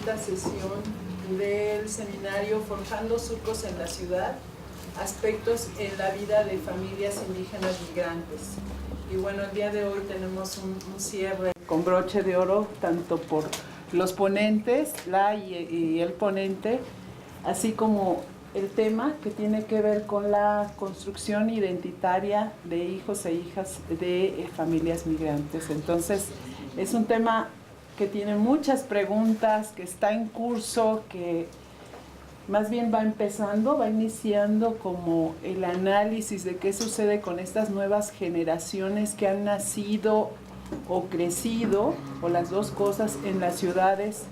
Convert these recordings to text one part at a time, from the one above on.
quinta sesión del seminario Forjando Surcos en la Ciudad, aspectos en la vida de familias indígenas migrantes. Y bueno, el día de hoy tenemos un cierre con broche de oro, tanto por los ponentes, y el ponente, así como el tema que tiene que ver con la construcción identitaria de hijos e hijas de familias migrantes. Entonces, es un tema que tiene muchas preguntas, que está en curso, que más bien va empezando, va iniciando como el análisis de qué sucede con estas nuevas generaciones que han nacido o crecido, o las dos cosas, en las ciudades,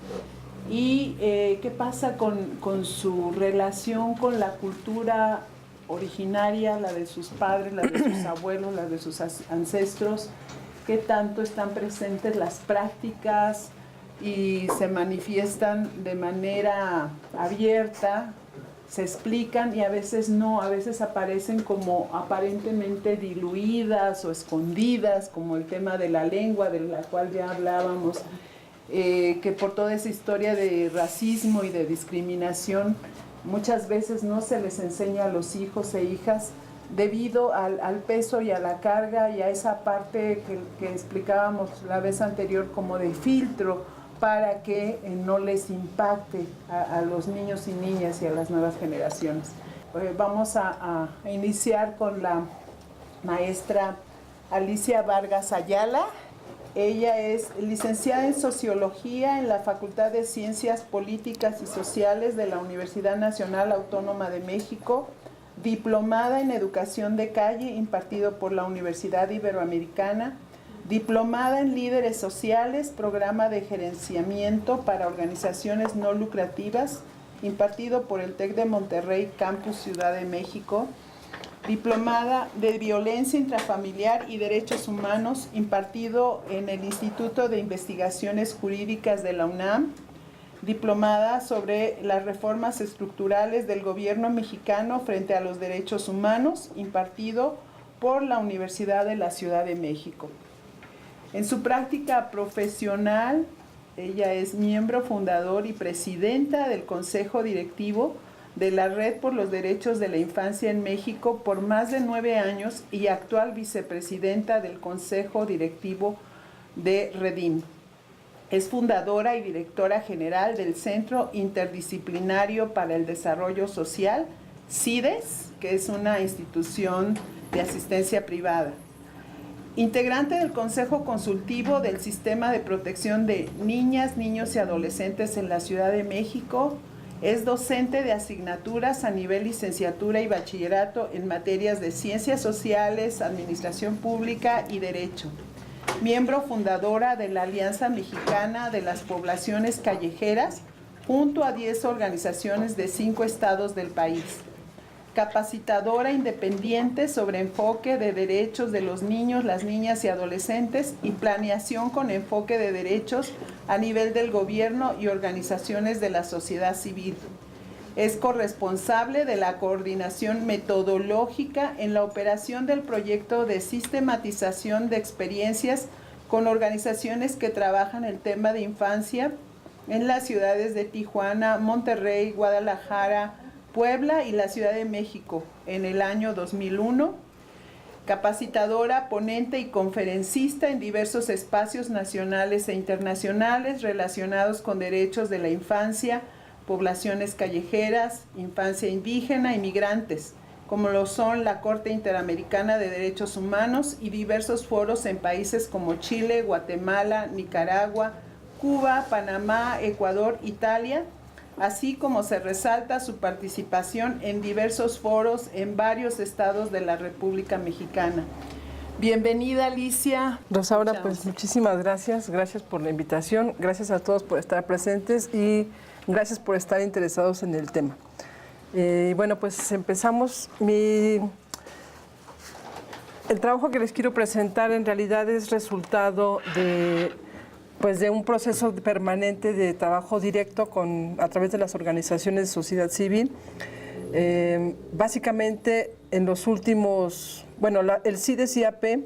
y qué pasa con su relación con la cultura originaria, la de sus padres, la de sus abuelos, la de sus ancestros, qué tanto están presentes las prácticas y se manifiestan de manera abierta, se explican y a veces no, a veces aparecen como aparentemente diluidas o escondidas, como el tema de la lengua, de la cual ya hablábamos, que por toda esa historia de racismo y de discriminación muchas veces no se les enseña a los hijos e hijas debido al peso y a la carga y a esa parte que explicábamos la vez anterior como de filtro para que no les impacte a los niños y niñas y a las nuevas generaciones. Vamos a iniciar con la maestra Alicia Vargas Ayala. Ella es licenciada en Sociología en la Facultad de Ciencias Políticas y Sociales de la Universidad Nacional Autónoma de México, diplomada en Educación de Calle impartido por la Universidad Iberoamericana, diplomada en Líderes Sociales, programa de gerenciamiento para organizaciones no lucrativas, impartido por el TEC de Monterrey, Campus Ciudad de México, diplomada de Violencia Intrafamiliar y Derechos Humanos, impartido en el Instituto de Investigaciones Jurídicas de la UNAM, diplomada sobre las reformas estructurales del gobierno mexicano frente a los derechos humanos, impartido por la Universidad de la Ciudad de México. En su práctica profesional, ella es miembro fundador y presidenta del Consejo Directivo de la Red por los Derechos de la Infancia en México por más de 9 años y actual vicepresidenta del Consejo Directivo de Redim. Es fundadora y directora general del Centro Interdisciplinario para el Desarrollo Social, CIDES, que es una institución de asistencia privada. Integrante del Consejo Consultivo del Sistema de Protección de Niñas, Niños y Adolescentes en la Ciudad de México. Es docente de asignaturas a nivel licenciatura y bachillerato en materias de Ciencias Sociales, Administración Pública y Derecho. Miembro fundadora de la Alianza Mexicana de las Poblaciones Callejeras, junto a 10 organizaciones de 5 estados del país. Capacitadora independiente sobre enfoque de derechos de los niños, las niñas y adolescentes y planeación con enfoque de derechos a nivel del gobierno y organizaciones de la sociedad civil. Es corresponsable de la coordinación metodológica en la operación del proyecto de sistematización de experiencias con organizaciones que trabajan el tema de infancia en las ciudades de Tijuana, Monterrey, Guadalajara, Puebla y la Ciudad de México en el año 2001, capacitadora, ponente y conferencista en diversos espacios nacionales e internacionales relacionados con derechos de la infancia, poblaciones callejeras, infancia indígena y migrantes, como lo son la Corte Interamericana de Derechos Humanos y diversos foros en países como Chile, Guatemala, Nicaragua, Cuba, Panamá, Ecuador, Italia, así como se resalta su participación en diversos foros en varios estados de la República Mexicana. Bienvenida, Alicia. Rosaura, pues muchísimas gracias. Gracias por la invitación. Gracias a todos por estar presentes y gracias por estar interesados en el tema. Bueno, pues empezamos. El trabajo que les quiero presentar en realidad es resultado de un proceso permanente de trabajo directo a través de las organizaciones de sociedad civil. Básicamente en los últimos, el CIDES-IAP,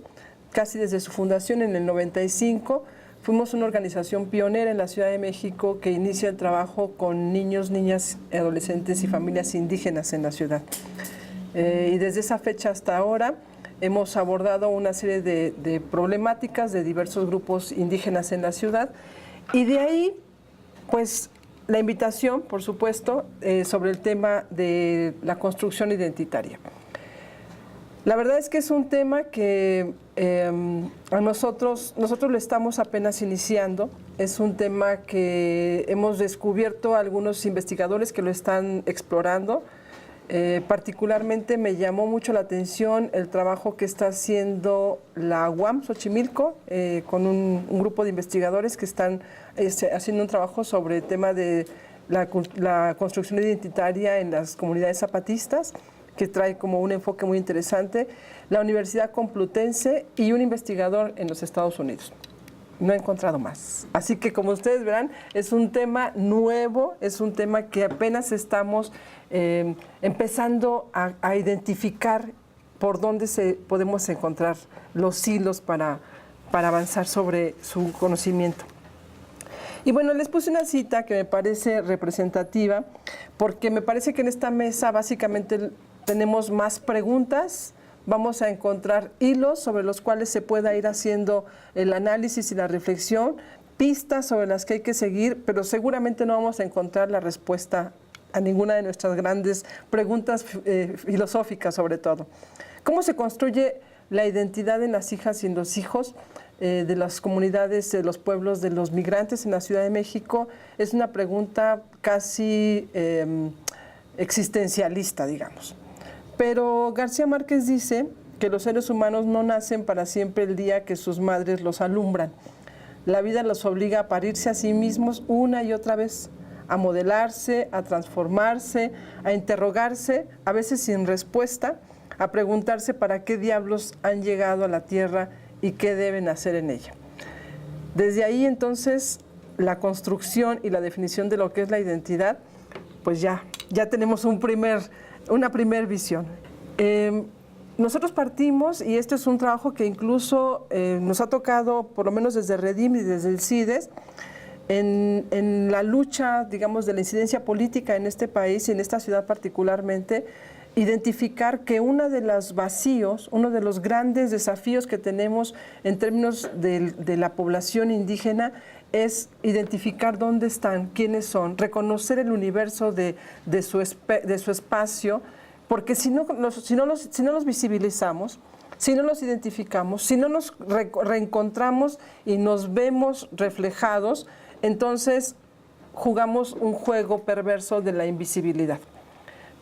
casi desde su fundación en el 95, fuimos una organización pionera en la Ciudad de México que inicia el trabajo con niños, niñas, adolescentes y familias indígenas en la ciudad. Y desde esa fecha hasta ahora hemos abordado una serie de problemáticas de diversos grupos indígenas en la ciudad, y de ahí, pues, la invitación, por supuesto, sobre el tema de la construcción identitaria. La verdad es que es un tema que a nosotros lo estamos apenas iniciando. Es un tema que hemos descubierto algunos investigadores que lo están explorando. Particularmente me llamó mucho la atención el trabajo que está haciendo la UAM Xochimilco con un grupo de investigadores que están haciendo un trabajo sobre el tema de la construcción identitaria en las comunidades zapatistas, que trae como un enfoque muy interesante, la Universidad Complutense y un investigador en los Estados Unidos. No he encontrado más. Así que, como ustedes verán, es un tema nuevo, es un tema que apenas estamos empezando a identificar por dónde podemos encontrar los hilos para avanzar sobre su conocimiento. Y bueno, les puse una cita que me parece representativa, porque me parece que en esta mesa básicamente tenemos más preguntas, vamos a encontrar hilos sobre los cuales se pueda ir haciendo el análisis y la reflexión, pistas sobre las que hay que seguir, pero seguramente no vamos a encontrar la respuesta a ninguna de nuestras grandes preguntas filosóficas, sobre todo. ¿Cómo se construye la identidad en las hijas y en los hijos de las comunidades, de los pueblos, de los migrantes en la Ciudad de México? Es una pregunta casi existencialista, digamos. Pero García Márquez dice que los seres humanos no nacen para siempre el día que sus madres los alumbran. La vida los obliga a parirse a sí mismos una y otra vez, a modelarse, a transformarse, a interrogarse, a veces sin respuesta, a preguntarse para qué diablos han llegado a la tierra y qué deben hacer en ella. Desde ahí, entonces, la construcción y la definición de lo que es la identidad, pues ya tenemos una primer visión. Nosotros partimos, y este es un trabajo que incluso nos ha tocado, por lo menos desde Redim y desde el CIDES, en la lucha, digamos, de la incidencia política en este país y en esta ciudad particularmente, identificar que uno de los vacíos, uno de los grandes desafíos que tenemos en términos de la población indígena es identificar dónde están, quiénes son, reconocer el universo de su espacio, porque si no los visibilizamos, si no los identificamos, si no nos reencontramos y nos vemos reflejados, entonces jugamos un juego perverso de la invisibilidad.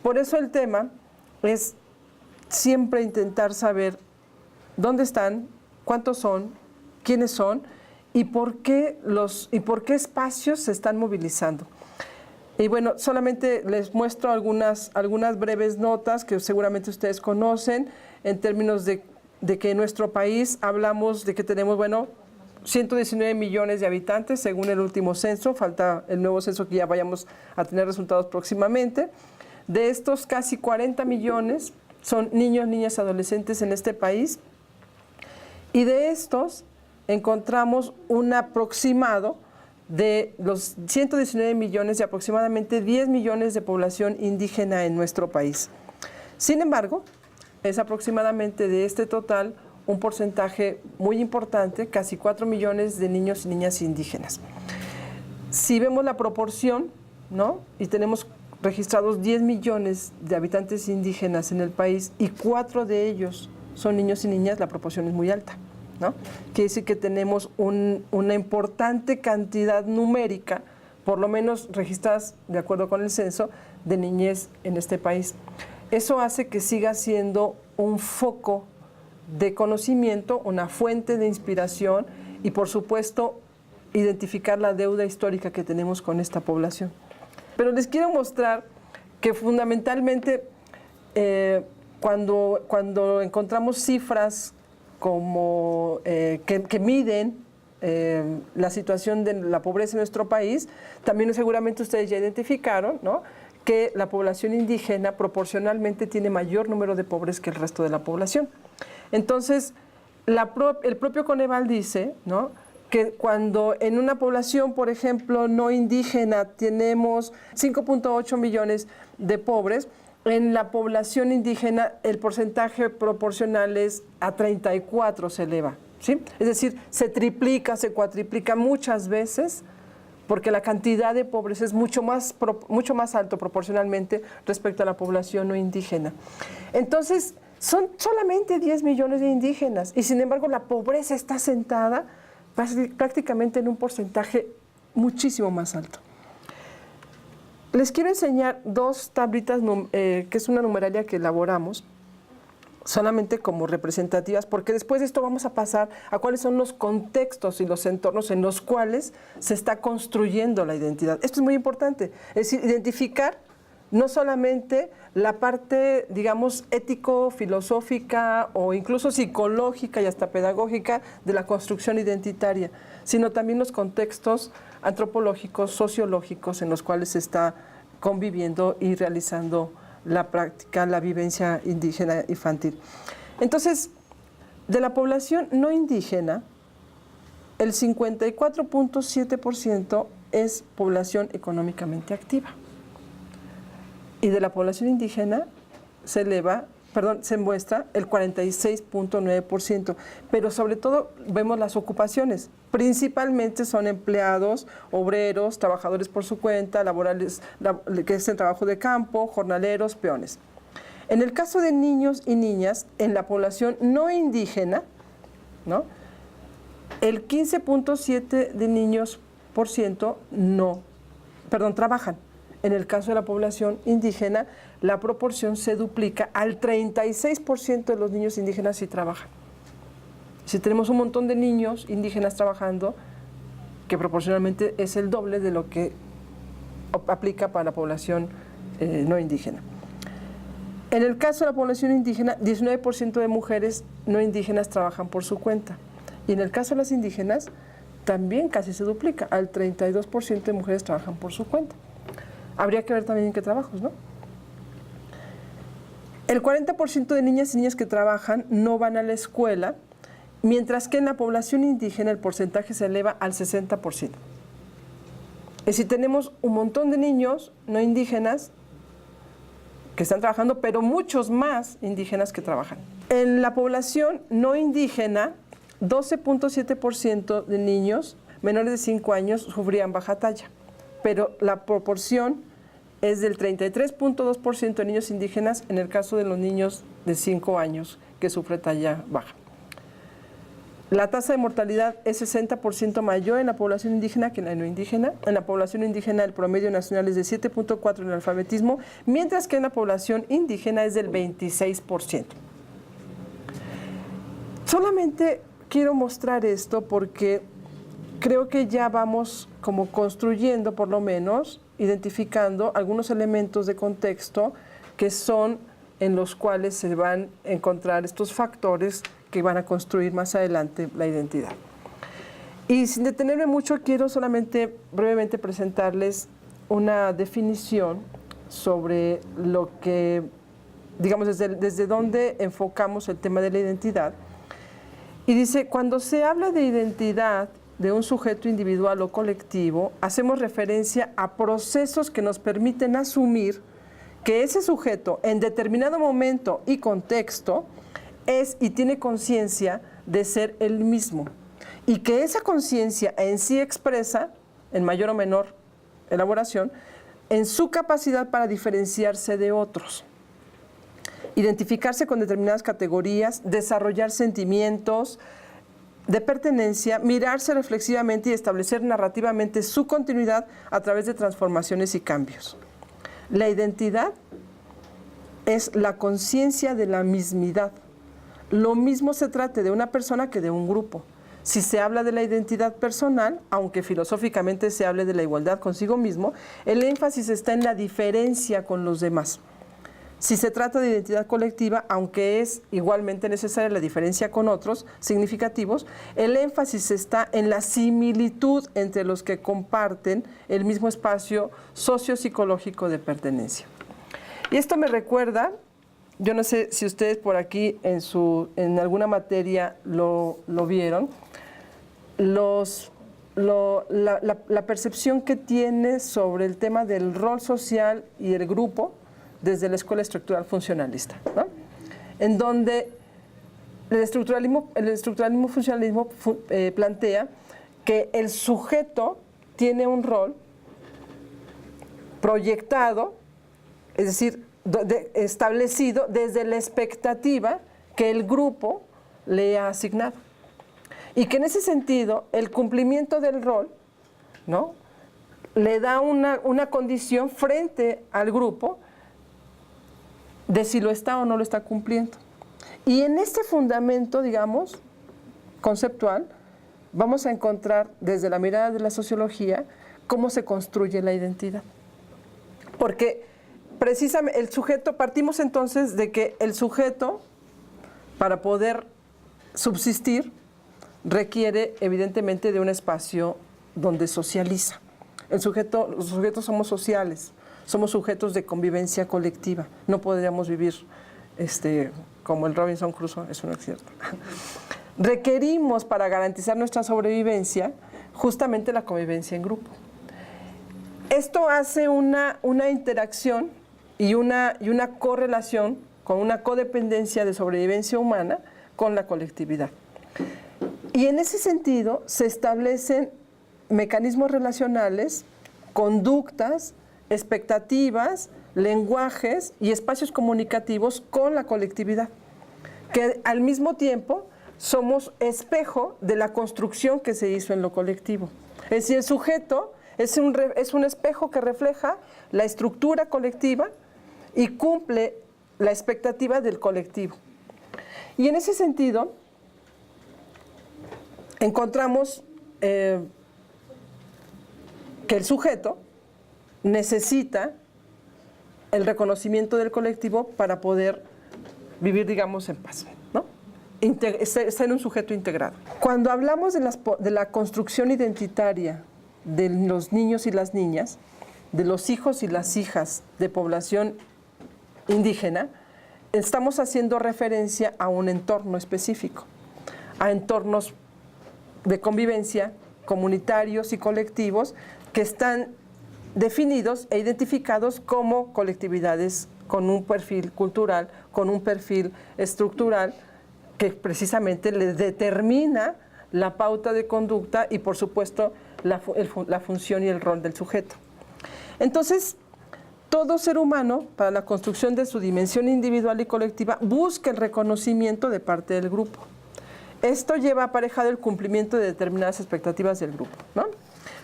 Por eso el tema es siempre intentar saber dónde están, cuántos son, quiénes son y por qué espacios se están movilizando. Y bueno, solamente les muestro algunas breves notas que seguramente ustedes conocen en términos de que en nuestro país hablamos de que tenemos, 119 millones de habitantes según el último censo, falta el nuevo censo que ya vayamos a tener resultados próximamente. De estos, casi 40 millones son niños, niñas, adolescentes en este país, y de estos encontramos un aproximado de los 119 millones de aproximadamente 10 millones de población indígena en nuestro país. Sin embargo, es aproximadamente de este total un porcentaje muy importante, casi 4 millones de niños y niñas indígenas. Si vemos la proporción, ¿no? Y tenemos registrados 10 millones de habitantes indígenas en el país y 4 de ellos son niños y niñas, la proporción es muy alta, ¿no? Quiere decir que tenemos una importante cantidad numérica, por lo menos registradas de acuerdo con el censo, de niñez en este país. Eso hace que siga siendo un foco de conocimiento, una fuente de inspiración y, por supuesto, identificar la deuda histórica que tenemos con esta población. Pero les quiero mostrar que fundamentalmente cuando encontramos cifras como que miden la situación de la pobreza en nuestro país, también seguramente ustedes ya identificaron, ¿no?, que la población indígena proporcionalmente tiene mayor número de pobres que el resto de la población. Entonces, el propio Coneval dice, ¿no?, que cuando en una población, por ejemplo, no indígena tenemos 5.8 millones de pobres, en la población indígena el porcentaje proporcional es a 34, se eleva, ¿sí? Es decir, se triplica, se cuatriplica muchas veces, porque la cantidad de pobres es mucho más alto proporcionalmente respecto a la población no indígena. Entonces, son solamente 10 millones de indígenas y sin embargo la pobreza está asentada prácticamente en un porcentaje muchísimo más alto. Les quiero enseñar dos tablitas, que es una numeralia que elaboramos, solamente como representativas, porque después de esto vamos a pasar a cuáles son los contextos y los entornos en los cuales se está construyendo la identidad. Esto es muy importante, es decir, identificar no solamente la parte, digamos, ético-filosófica o incluso psicológica y hasta pedagógica de la construcción identitaria, sino también los contextos antropológicos, sociológicos en los cuales se está conviviendo y realizando la práctica, la vivencia indígena infantil. Entonces, de la población no indígena, el 54.7% es población económicamente activa. Y de la población indígena se muestra el 46.9%, pero sobre todo vemos las ocupaciones. Principalmente son empleados, obreros, trabajadores por su cuenta, laborales, que es el trabajo de campo, jornaleros, peones. En el caso de niños y niñas, en la población no indígena, ¿no?, el 15.7% de niños por ciento trabajan. En el caso de la población indígena, la proporción se duplica al 36% de los niños indígenas sí trabajan. Si tenemos un montón de niños indígenas trabajando, que proporcionalmente es el doble de lo que aplica para la población no indígena. En el caso de la población indígena, 19% de mujeres no indígenas trabajan por su cuenta. Y en el caso de las indígenas, también casi se duplica, al 32% de mujeres trabajan por su cuenta. Habría que ver también en qué trabajos, ¿no? El 40% de niñas y niños que trabajan no van a la escuela, mientras que en la población indígena el porcentaje se eleva al 60%. Es decir, tenemos un montón de niños no indígenas que están trabajando, pero muchos más indígenas que trabajan. En la población no indígena, 12.7% de niños menores de 5 años sufrían baja talla, pero la proporción es del 33.2% de niños indígenas en el caso de los niños de 5 años que sufren talla baja. La tasa de mortalidad es 60% mayor en la población indígena que en la no indígena. En la población indígena el promedio nacional es de 7.4 en el alfabetismo, mientras que en la población indígena es del 26%. Solamente quiero mostrar esto porque creo que ya vamos como construyendo, por lo menos, identificando algunos elementos de contexto que son en los cuales se van a encontrar estos factores que van a construir más adelante la identidad. Y sin detenerme mucho, quiero solamente brevemente presentarles una definición sobre lo que, digamos, desde dónde enfocamos el tema de la identidad. Y dice, cuando se habla de identidad de un sujeto individual o colectivo, hacemos referencia a procesos que nos permiten asumir que ese sujeto en determinado momento y contexto es y tiene conciencia de ser el mismo y que esa conciencia en sí expresa, en mayor o menor elaboración, en su capacidad para diferenciarse de otros, identificarse con determinadas categorías, desarrollar sentimientos de pertenencia, mirarse reflexivamente y establecer narrativamente su continuidad a través de transformaciones y cambios. La identidad es la conciencia de la mismidad. Lo mismo se trate de una persona que de un grupo. Si se habla de la identidad personal, aunque filosóficamente se hable de la igualdad consigo mismo, el énfasis está en la diferencia con los demás. Si se trata de identidad colectiva, aunque es igualmente necesaria la diferencia con otros significativos, el énfasis está en la similitud entre los que comparten el mismo espacio sociopsicológico de pertenencia. Y esto me recuerda, yo no sé si ustedes por aquí en alguna materia lo vieron, la percepción que tiene sobre el tema del rol social y el grupo desde la escuela estructural funcionalista, ¿no? En donde el estructuralismo funcionalismo plantea que el sujeto tiene un rol proyectado, es decir, establecido desde la expectativa que el grupo le ha asignado. Y que en ese sentido, el cumplimiento del rol, ¿no?, le da una condición frente al grupo de si lo está o no lo está cumpliendo. Y en este fundamento, digamos, conceptual, vamos a encontrar desde la mirada de la sociología cómo se construye la identidad. Porque precisamente el sujeto, partimos entonces de que el sujeto, para poder subsistir, requiere evidentemente de un espacio donde socializa. Los sujetos somos sociales, somos sujetos de convivencia colectiva. No podríamos vivir como el Robinson Crusoe, eso no es cierto. Requerimos para garantizar nuestra sobrevivencia justamente la convivencia en grupo. Esto hace una interacción y una correlación con una codependencia de sobrevivencia humana con la colectividad. Y en ese sentido se establecen mecanismos relacionales, conductas, expectativas, lenguajes y espacios comunicativos con la colectividad, que al mismo tiempo somos espejo de la construcción que se hizo en lo colectivo. Es decir, el sujeto es un espejo que refleja la estructura colectiva y cumple la expectativa del colectivo. Y en ese sentido, encontramos que el sujeto necesita el reconocimiento del colectivo para poder vivir, digamos, en paz, ¿no? Ser un sujeto integrado. Cuando hablamos de la construcción identitaria de los niños y las niñas, de los hijos y las hijas de población indígena, estamos haciendo referencia a un entorno específico, a entornos de convivencia comunitarios y colectivos que están definidos e identificados como colectividades con un perfil cultural, con un perfil estructural que precisamente les determina la pauta de conducta y, por supuesto, la función y el rol del sujeto. Entonces, todo ser humano, para la construcción de su dimensión individual y colectiva, busca el reconocimiento de parte del grupo. Esto lleva aparejado el cumplimiento de determinadas expectativas del grupo, ¿no?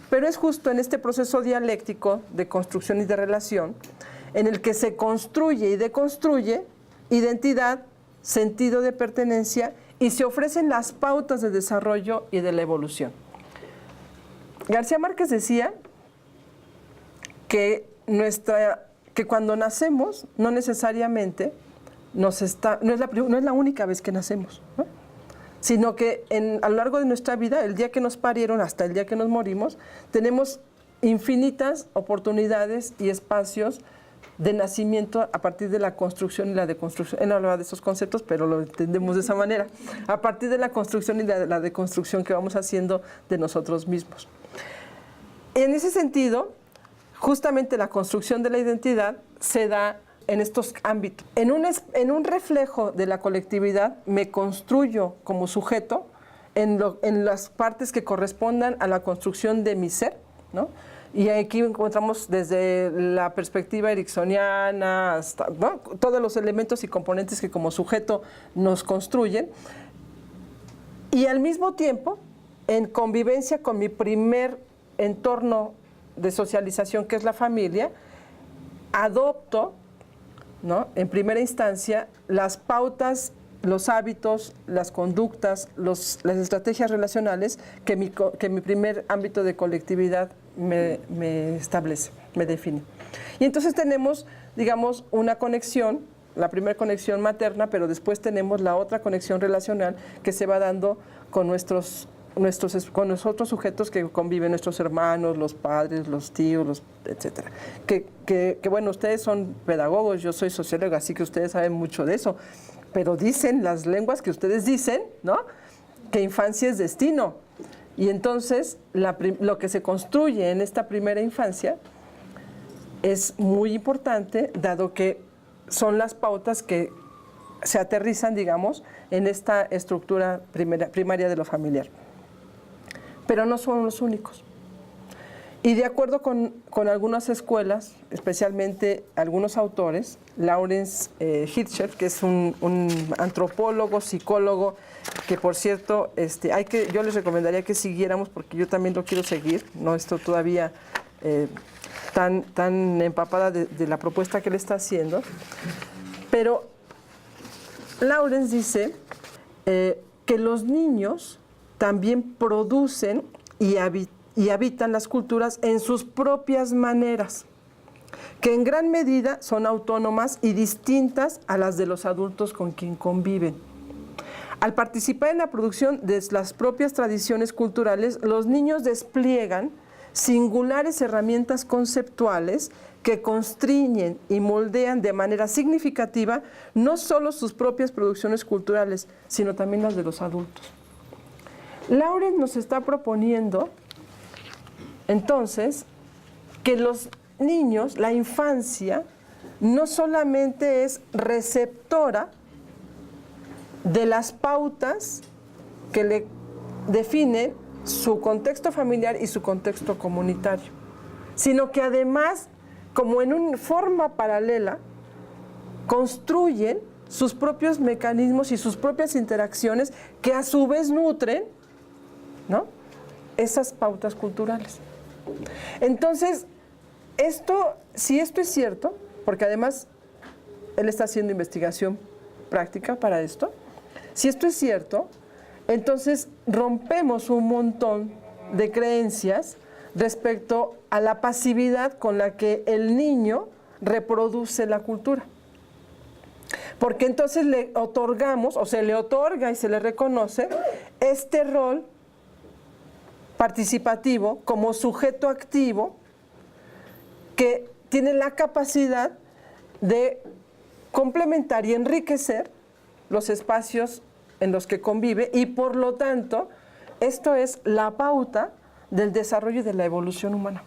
Pero es justo en este proceso dialéctico de construcción y de relación en el que se construye y deconstruye identidad, sentido de pertenencia y se ofrecen las pautas de desarrollo y de la evolución. García Márquez decía que cuando nacemos no necesariamente no es la única vez que nacemos, ¿no?, sino que a lo largo de nuestra vida, el día que nos parieron hasta el día que nos morimos, tenemos infinitas oportunidades y espacios de nacimiento a partir de la construcción y la deconstrucción. Él no hablaba de esos conceptos, pero lo entendemos de esa manera. A partir de la construcción y la deconstrucción que vamos haciendo de nosotros mismos. En ese sentido, justamente la construcción de la identidad se da en estos ámbitos. En un reflejo de la colectividad me construyo como sujeto en las partes que correspondan a la construcción de mi ser, ¿no? Y aquí encontramos desde la perspectiva ericksoniana hasta, ¿no?, todos los elementos y componentes que como sujeto nos construyen. Y al mismo tiempo, en convivencia con mi primer entorno de socialización, que es la familia, adopto, ¿no?, en primera instancia, las pautas, los hábitos, las conductas, las estrategias relacionales que mi primer ámbito de colectividad me establece, me define. Y entonces tenemos, digamos, una conexión, la primera conexión materna, pero después tenemos la otra conexión relacional que se va dando con con los otros sujetos que conviven, nuestros hermanos, los padres, los tíos, etcétera. Que bueno, ustedes son pedagogos, yo soy socióloga, así que ustedes saben mucho de eso, pero dicen las lenguas que ustedes dicen, ¿no?, que infancia es destino, Y entonces lo que se construye en esta primera infancia es muy importante, dado que son las pautas que se aterrizan, digamos, en esta estructura primaria de lo familiar. Pero no son los únicos. Y de acuerdo con algunas escuelas, especialmente algunos autores, Lawrence Hirschfeld, que es un antropólogo, psicólogo, que por cierto, yo les recomendaría que siguiéramos, porque yo también lo quiero seguir, no estoy todavía tan empapada de la propuesta que él está haciendo, pero Lawrence dice que los niños también producen y habitan las culturas en sus propias maneras, que en gran medida son autónomas y distintas a las de los adultos con quien conviven. Al participar en la producción de las propias tradiciones culturales, los niños despliegan singulares herramientas conceptuales que constriñen y moldean de manera significativa no solo sus propias producciones culturales, sino también las de los adultos. Lawrence nos está proponiendo entonces que los niños, la infancia, no solamente es receptora de las pautas que le definen su contexto familiar y su contexto comunitario, sino que además, como en una forma paralela, construyen sus propios mecanismos y sus propias interacciones que a su vez nutren, ¿no?, esas pautas culturales. Entonces, si esto es cierto, porque además él está haciendo investigación práctica para esto, si esto es cierto, entonces rompemos un montón de creencias respecto a la pasividad con la que el niño reproduce la cultura. Porque entonces le otorgamos, o se le otorga y se le reconoce este rol participativo como sujeto activo que tiene la capacidad de complementar y enriquecer los espacios en los que convive, y por lo tanto esto es la pauta del desarrollo y de la evolución humana.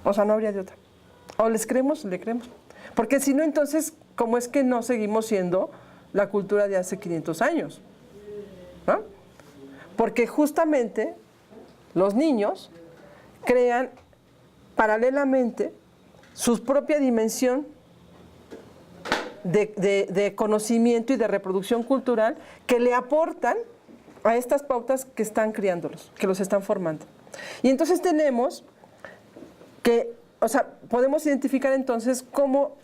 O sea, no habría de otra. O les creemos, le creemos. Porque si no, entonces, ¿cómo es que no seguimos siendo la cultura de hace 500 años? ¿No? Porque justamente los niños crean paralelamente su propia dimensión de conocimiento y de reproducción cultural que le aportan a estas pautas que están criándolos, que los están formando. Y entonces tenemos que, o sea, podemos identificar entonces cómo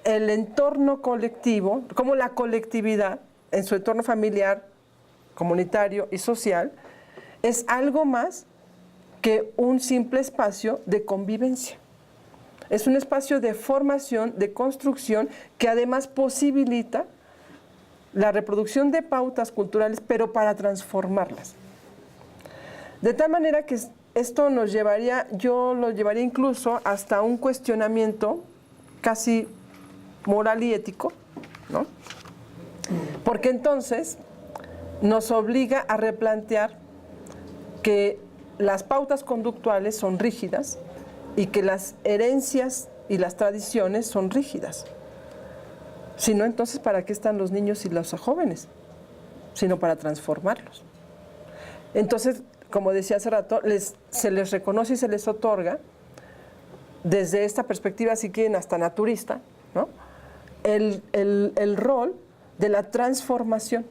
el entorno colectivo, cómo la colectividad en su entorno familiar, comunitario y social es algo más que un simple espacio de convivencia. Es un espacio de formación, de construcción, que además posibilita la reproducción de pautas culturales, pero para transformarlas. De tal manera que esto nos llevaría, yo lo llevaría incluso hasta un cuestionamiento casi moral y ético, ¿no? Porque entonces nos obliga a replantear que las pautas conductuales son rígidas y que las herencias y las tradiciones son rígidas. Si no, entonces, ¿para qué están los niños y los jóvenes? Sino para transformarlos. Entonces, como decía hace rato, se les reconoce y se les otorga, desde esta perspectiva, si quieren, hasta naturista, ¿no?, el rol de la transformación,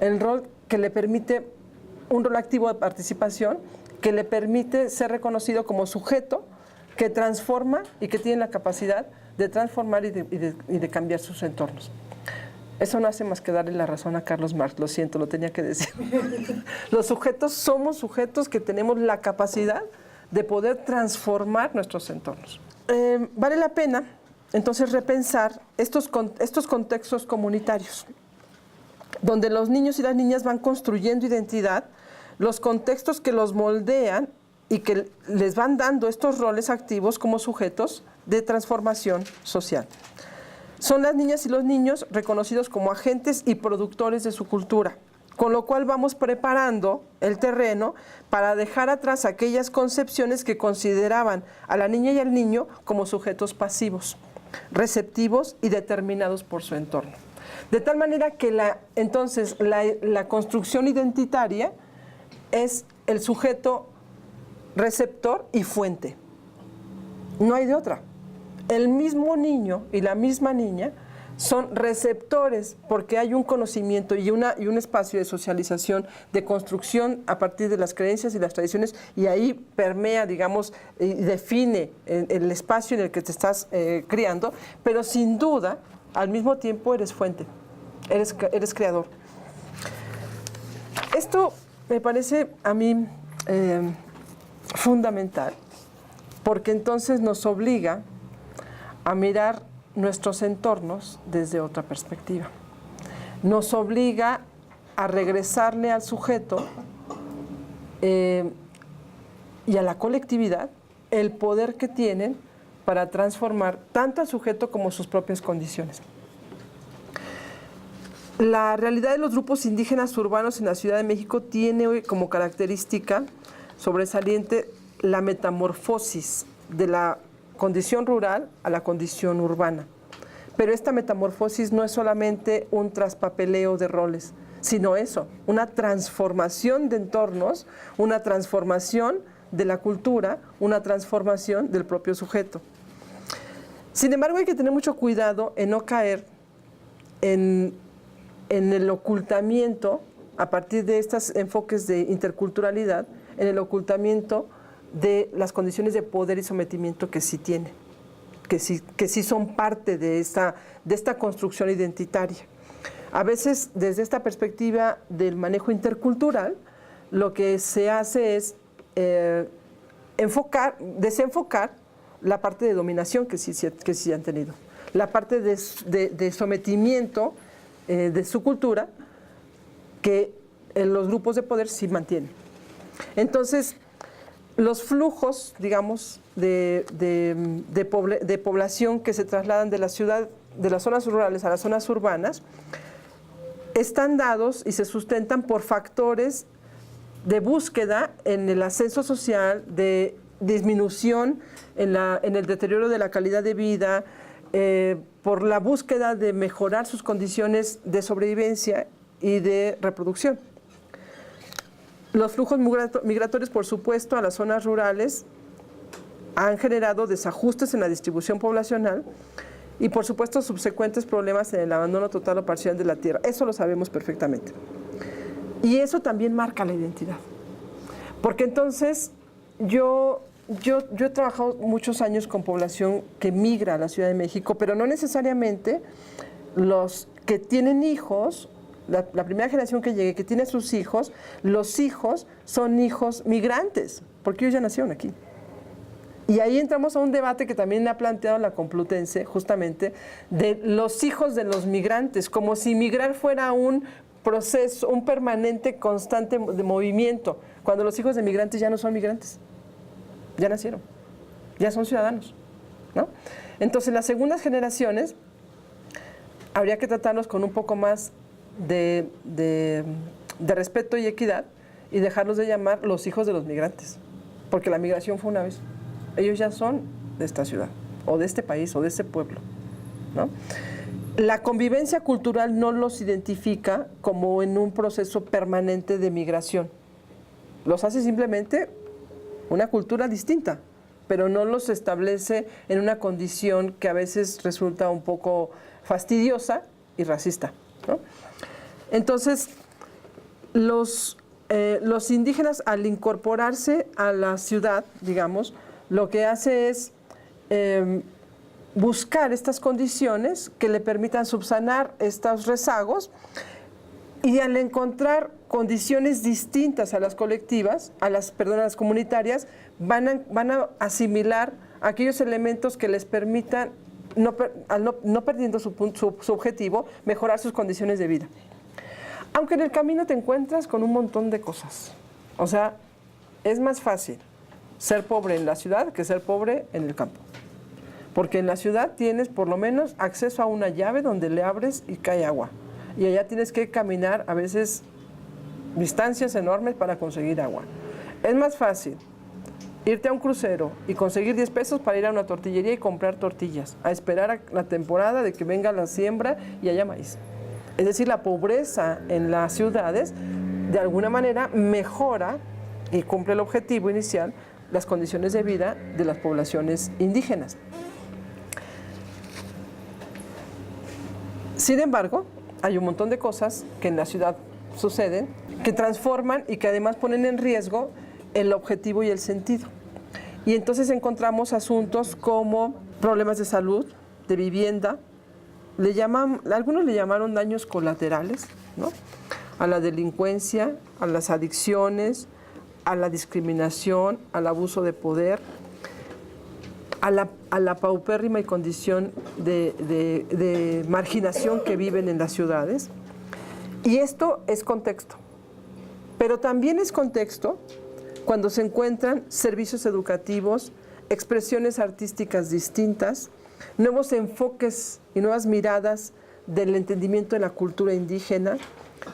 el rol que le permite, un rol activo de participación, que le permite ser reconocido como sujeto que transforma y que tiene la capacidad de transformar y de cambiar sus entornos. Eso no hace más que darle la razón a Carlos Marx, lo siento, lo tenía que decir. Los sujetos somos sujetos que tenemos la capacidad de poder transformar nuestros entornos. Vale la pena, entonces, repensar estos contextos comunitarios, donde los niños y las niñas van construyendo identidad, los contextos que los moldean y que les van dando estos roles activos como sujetos de transformación social. Son las niñas y los niños reconocidos como agentes y productores de su cultura, con lo cual vamos preparando el terreno para dejar atrás aquellas concepciones que consideraban a la niña y al niño como sujetos pasivos, receptivos y determinados por su entorno. De tal manera que entonces la construcción identitaria es el sujeto receptor y fuente. No hay de otra. El mismo niño y la misma niña son receptores porque hay un conocimiento y un espacio de socialización, de construcción a partir de las creencias y las tradiciones, y ahí permea, digamos, y define el espacio en el que te estás criando, pero sin duda, al mismo tiempo eres fuente, eres creador. Esto me parece a mí fundamental, porque entonces nos obliga a mirar nuestros entornos desde otra perspectiva. Nos obliga a regresarle al sujeto y a la colectividad el poder que tienen para transformar tanto al sujeto como sus propias condiciones. La realidad de los grupos indígenas urbanos en la Ciudad de México tiene como característica sobresaliente la metamorfosis de la condición rural a la condición urbana. Pero esta metamorfosis no es solamente un traspapeleo de roles, sino eso, una transformación de entornos, una transformación de la cultura, una transformación del propio sujeto. Sin embargo, hay que tener mucho cuidado en no caer en el ocultamiento, a partir de estos enfoques de interculturalidad, en el ocultamiento de las condiciones de poder y sometimiento que sí tiene, que sí son parte de esta construcción identitaria. A veces, desde esta perspectiva del manejo intercultural, lo que se hace es desenfocar la parte de dominación que sí han tenido, la parte de sometimiento de su cultura que los grupos de poder sí mantienen. Entonces, los flujos, digamos, de población que se trasladan de la ciudad, de las zonas rurales a las zonas urbanas, están dados y se sustentan por factores de búsqueda en el ascenso social, de disminución en el deterioro de la calidad de vida, por la búsqueda de mejorar sus condiciones de sobrevivencia y de reproducción. Los flujos migratorios, por supuesto, a las zonas rurales han generado desajustes en la distribución poblacional y, por supuesto, subsecuentes problemas en el abandono total o parcial de la tierra. Eso lo sabemos perfectamente. Y eso también marca la identidad. Porque entonces yo he trabajado muchos años con población que migra a la Ciudad de México, pero no necesariamente los que tienen hijos. La primera generación que llegue, que tiene sus hijos, los hijos son hijos migrantes, porque ellos ya nacieron aquí. Y ahí entramos a un debate que también ha planteado la Complutense, justamente, de los hijos de los migrantes, como si migrar fuera un proceso, un permanente, constante de movimiento, cuando los hijos de migrantes ya no son migrantes, ya nacieron, ya son ciudadanos, ¿no? Entonces, las segundas generaciones habría que tratarlos con un poco más de respeto y equidad y dejarlos de llamar los hijos de los migrantes, porque la migración fue una vez. Ellos ya son de esta ciudad, o de este país, o de este pueblo, ¿no? La convivencia cultural no los identifica como en un proceso permanente de migración. Los hace simplemente una cultura distinta, pero no los establece en una condición que a veces resulta un poco fastidiosa y racista, ¿no? Entonces, los indígenas, al incorporarse a la ciudad, digamos, lo que hace es buscar estas condiciones que le permitan subsanar estos rezagos, y al encontrar condiciones distintas a las colectivas, a las comunitarias, van a asimilar aquellos elementos que les permitan, no perdiendo su objetivo, mejorar sus condiciones de vida. Aunque en el camino te encuentras con un montón de cosas. O sea, es más fácil ser pobre en la ciudad que ser pobre en el campo. Porque en la ciudad tienes por lo menos acceso a una llave donde le abres y cae agua. Y allá tienes que caminar a veces distancias enormes para conseguir agua. Es más fácil irte a un crucero y conseguir 10 pesos para ir a una tortillería y comprar tortillas, a esperar a la temporada de que venga la siembra y haya maíz. Es decir, la pobreza en las ciudades de alguna manera mejora y cumple el objetivo inicial, las condiciones de vida de las poblaciones indígenas. Sin embargo, hay un montón de cosas que en la ciudad suceden, que transforman y que además ponen en riesgo el objetivo y el sentido. Y entonces encontramos asuntos como problemas de salud, de vivienda, algunos le llamaron daños colaterales, ¿no? A la delincuencia, a las adicciones, a la discriminación, al abuso de poder, a la paupérrima y condición de marginación que viven en las ciudades. Y esto es contexto. Pero también es contexto cuando se encuentran servicios educativos, expresiones artísticas distintas, nuevos enfoques y nuevas miradas del entendimiento de la cultura indígena,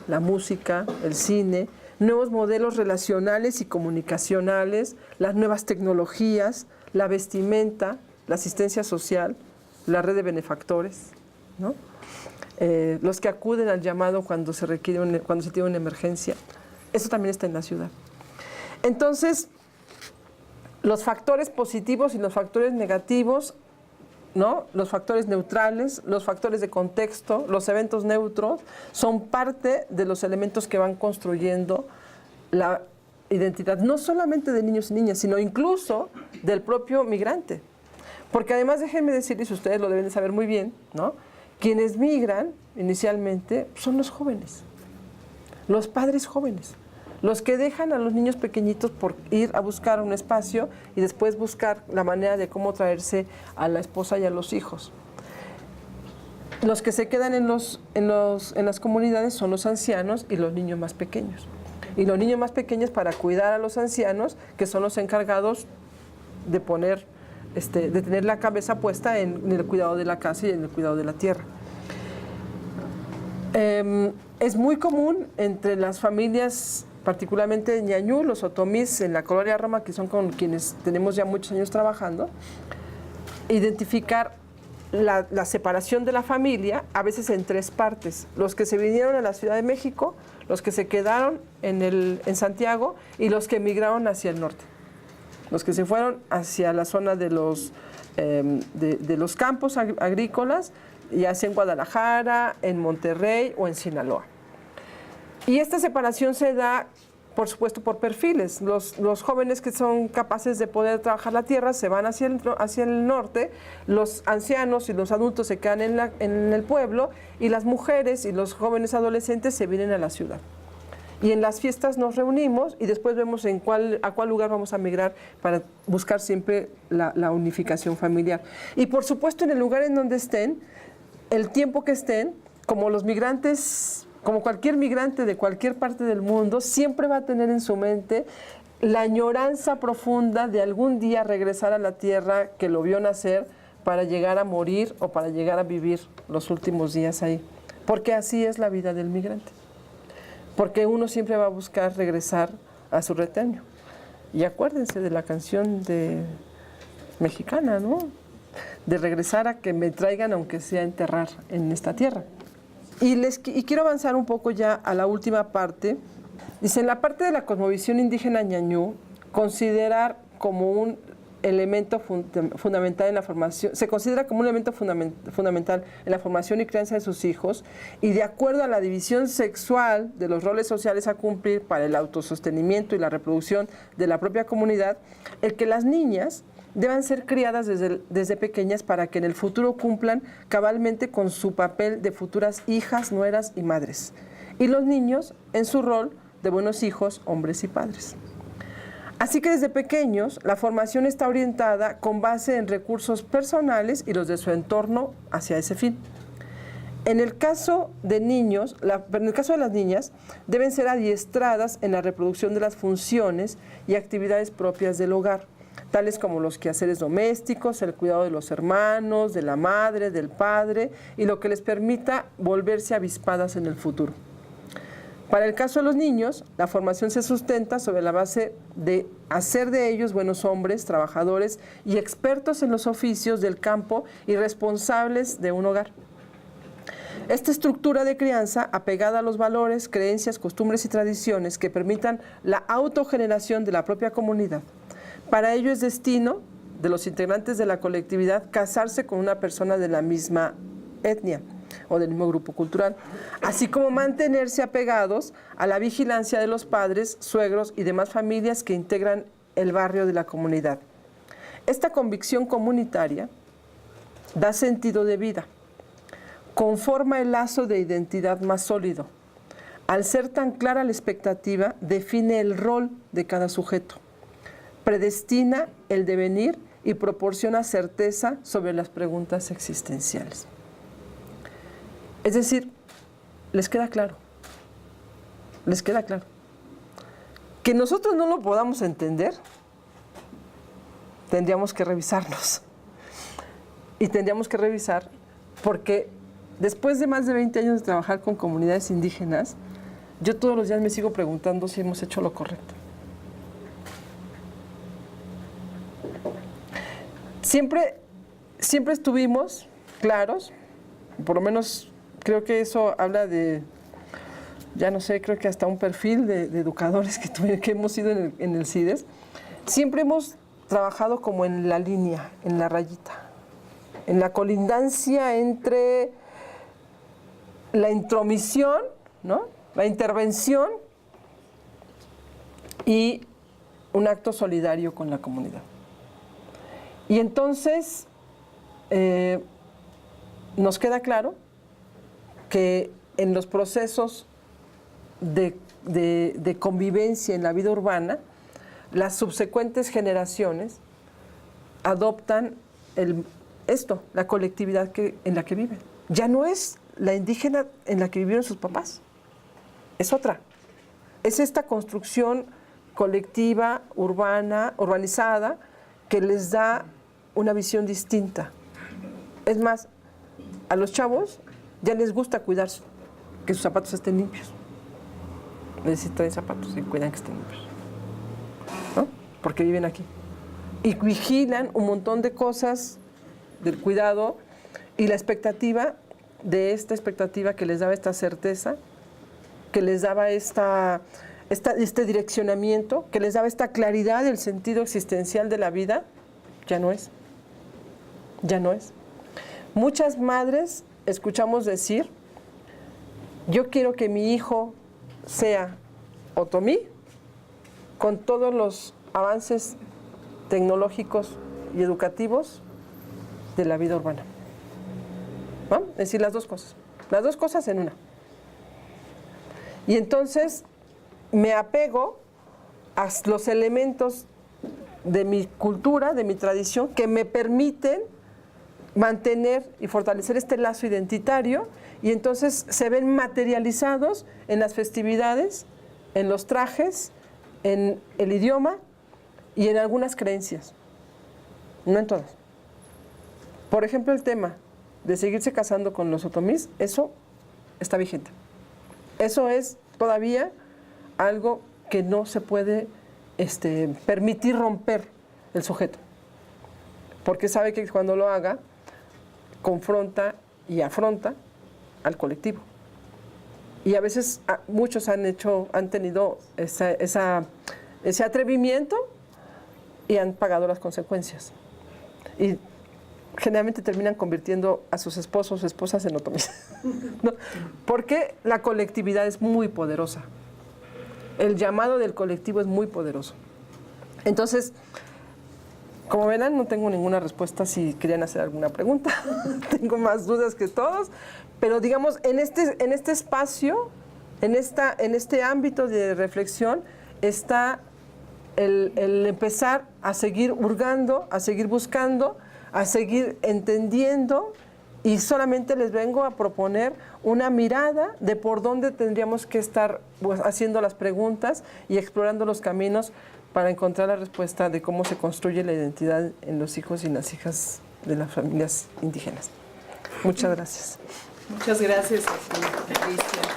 la música, el cine, nuevos modelos relacionales y comunicacionales, las nuevas tecnologías, la vestimenta, la asistencia social, la red de benefactores, ¿no? Los que acuden al llamado cuando se tiene una emergencia. Eso también está en la ciudad. Entonces, los factores positivos y los factores negativos, ¿no? Los factores neutrales, los factores de contexto, los eventos neutros, son parte de los elementos que van construyendo la identidad, no solamente de niños y niñas, sino incluso del propio migrante. Porque además, déjenme decirles, ustedes lo deben de saber muy bien, ¿no? Quienes migran inicialmente son los jóvenes, los padres jóvenes. Los que dejan a los niños pequeñitos por ir a buscar un espacio y después buscar la manera de cómo traerse a la esposa y a los hijos. Los que se quedan en las comunidades son los ancianos y los niños más pequeños. Y los niños más pequeños para cuidar a los ancianos, que son los encargados de de tener la cabeza puesta en el cuidado de la casa y en el cuidado de la tierra. Es muy común entre las familias, particularmente en Ñañú, los otomís en la colonia Roma, que son con quienes tenemos ya muchos años trabajando, identificar la separación de la familia, a veces en 3 partes. Los que se vinieron a la Ciudad de México, los que se quedaron en Santiago y los que emigraron hacia el norte. Los que se fueron hacia la zona de los campos agrícolas, ya sea en Guadalajara, en Monterrey o en Sinaloa. Y esta separación se da, por supuesto, por perfiles. Los jóvenes que son capaces de poder trabajar la tierra se van hacia el norte, los ancianos y los adultos se quedan en el pueblo, y las mujeres y los jóvenes adolescentes se vienen a la ciudad. Y en las fiestas nos reunimos y después vemos a cuál lugar vamos a migrar para buscar siempre la unificación familiar. Y por supuesto, en el lugar en donde estén, el tiempo que estén, como los migrantes, como cualquier migrante de cualquier parte del mundo, siempre va a tener en su mente la añoranza profunda de algún día regresar a la tierra que lo vio nacer para llegar a morir o para llegar a vivir los últimos días ahí. Porque así es la vida del migrante. Porque uno siempre va a buscar regresar a su retoño. Y acuérdense de la canción mexicana, ¿no? De regresar a que me traigan, aunque sea enterrar en esta tierra. Y quiero avanzar un poco ya a la última parte. Dice, en la parte de la cosmovisión indígena ñañú, considerar como un elemento fundamental en la formación, se considera como un elemento fundamental en la formación y crianza de sus hijos, y de acuerdo a la división sexual de los roles sociales a cumplir para el autosostenimiento y la reproducción de la propia comunidad, el que las niñas deban ser criadas desde pequeñas para que en el futuro cumplan cabalmente con su papel de futuras hijas, nueras y madres, y los niños en su rol de buenos hijos, hombres y padres. Así que desde pequeños la formación está orientada con base en recursos personales y los de su entorno hacia ese fin. En el caso de las niñas, deben ser adiestradas en la reproducción de las funciones y actividades propias del hogar, tales como los quehaceres domésticos, el cuidado de los hermanos, de la madre, del padre, y lo que les permita volverse avispadas en el futuro. Para el caso de los niños, la formación se sustenta sobre la base de hacer de ellos buenos hombres, trabajadores y expertos en los oficios del campo y responsables de un hogar. Esta estructura de crianza, apegada a los valores, creencias, costumbres y tradiciones que permitan la autogeneración de la propia comunidad. Para ello es destino de los integrantes de la colectividad casarse con una persona de la misma etnia o del mismo grupo cultural, así como mantenerse apegados a la vigilancia de los padres, suegros y demás familias que integran el barrio de la comunidad. Esta convicción comunitaria da sentido de vida, conforma el lazo de identidad más sólido. Al ser tan clara la expectativa, define el rol de cada sujeto, predestina el devenir y proporciona certeza sobre las preguntas existenciales. Es decir, les queda claro, que nosotros no lo podamos entender, tendríamos que revisarnos. Y tendríamos que revisar porque después de más de 20 años de trabajar con comunidades indígenas, yo todos los días me sigo preguntando si hemos hecho lo correcto. Siempre estuvimos claros, por lo menos creo que eso habla de, ya no sé, creo que hasta un perfil de educadores que hemos sido en el CIDES. Siempre hemos trabajado como en la línea, en la rayita, en la colindancia entre la intromisión, ¿no?, la intervención y un acto solidario con la comunidad. Y entonces nos queda claro que en los procesos de convivencia en la vida urbana, las subsecuentes generaciones adoptan la colectividad en la que viven. Ya no es la indígena en la que vivieron sus papás, es otra. Es esta construcción colectiva, urbana, urbanizada, que les da una visión distinta. Es más, a los chavos ya les gusta cuidar que sus zapatos estén limpios. Necesitan zapatos y cuidan que estén limpios, ¿no? Porque viven aquí. Y vigilan un montón de cosas del cuidado y la expectativa que les daba esta certeza, que les daba este direccionamiento, que les daba esta claridad del sentido existencial de la vida, ya no es. Muchas madres escuchamos decir, yo quiero que mi hijo sea otomí con todos los avances tecnológicos y educativos de la vida urbana. ¿No? Es decir, las dos cosas en una. Y entonces me apego a los elementos de mi cultura, de mi tradición, que me permiten mantener y fortalecer este lazo identitario, y entonces se ven materializados en las festividades, en los trajes, en el idioma y en algunas creencias, no en todas. Por ejemplo, el tema de seguirse casando con los otomís, eso está vigente. Eso es todavía algo que no se puede permitir romper el sujeto, porque sabe que cuando lo haga, confronta y afronta al colectivo. Y a veces muchos han tenido ese atrevimiento y han pagado las consecuencias. Y generalmente terminan convirtiendo a sus esposos o esposas en otomís, ¿no? Porque la colectividad es muy poderosa. El llamado del colectivo es muy poderoso. Entonces, como verán, no tengo ninguna respuesta si querían hacer alguna pregunta. Tengo más dudas que todos. Pero digamos, en este espacio, en este ámbito de reflexión, está el empezar a seguir hurgando, a seguir buscando, a seguir entendiendo, y solamente les vengo a proponer una mirada de por dónde tendríamos que estar haciendo las preguntas y explorando los caminos para encontrar la respuesta de cómo se construye la identidad en los hijos y las hijas de las familias indígenas. Muchas gracias. Muchas gracias, Patricia.